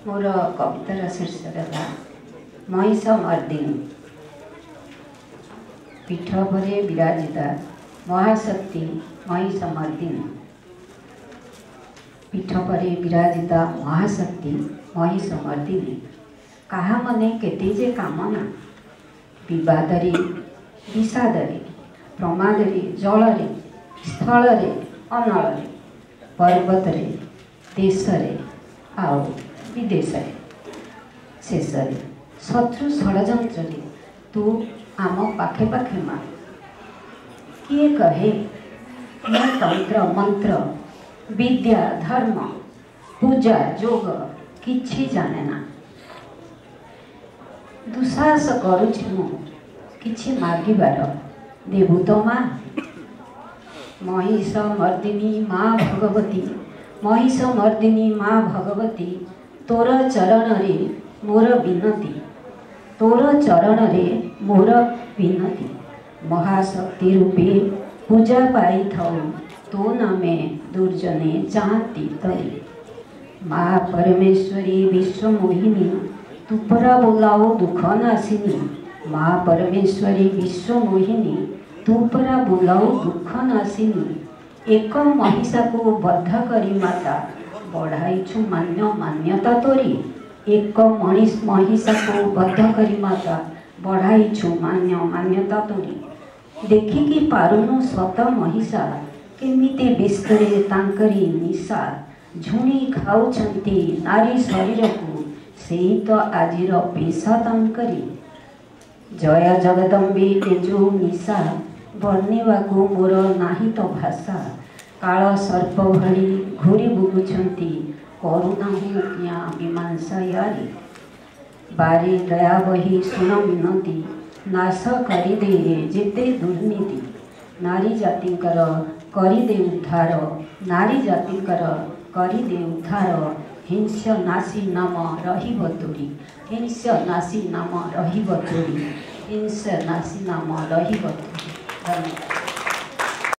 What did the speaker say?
मोर कवितार शीर्षक है महिष मर्दिनी। पीठ भरे विराजिता महाशक्ति महिष मर्दिनी। पीठ भरे विराजिता महाशक्ति महिष मर्दिनी। कहा मने केते जे कामना विवादरे विषादरे प्रमादरे जलरे स्थलरे अनलरे पर्वतरे देशरे आओ विदेशरे शेषरे शत्रु षड़यंत्र तू आम पाखे पाखे माँ किए कहे मैं तंत्र मंत्र विद्या धर्म पूजा जोग किछि जाने ना दुसाहस करुछि मु किछि मागिबार देबु तो माँ। महिष मर्दिनी माँ भगवती महिष मर्दिनी माँ भगवती तोर चरण रे मोर विनती तोर चरण रे मोर विनती महाशक्ति रूपे पूजा पाई थाऊ तो नामे दुर्जने चाहती तरी माँ परमेश्वरी विश्व मोहिनी तू परा बोलाओ दुख नासिनी माँ परमेश्वरी विश्व मोहिनी तू परा बोलाओ दुख नासिनी एक महिषा को बद्ध करी माता बढ़ाईछु मान्य मान्यता तोरी एक महिषा को बद्ध करी माता बढ़ाईछु मान्य मान्यता तोरी देखिकी पारुनु स्वत महिषा केमिति विस्तरे तांकरी निशा झुणी खाऊछंती नारी शरीर को सेई तो आजिर पेशा तांकरी जया जगदम्बे एजो निशा वर्णिवा को मोर नाही तो भाषा काल सर्प भली घूरी बुलुछंती करुणाहु क्या मीमांसा यारी बारी दया बही सुन मिनती नाश करिदे जेते दुर्नीति नारी जातिकर करिदे उद्धार नारी जातिकर करिदे उद्धार हिंस नासी नाम रहिब तोरी हिंस नासी नाम रहिब तोरी हिंस नासी नाम रहिब तोरी। धन्यवाद।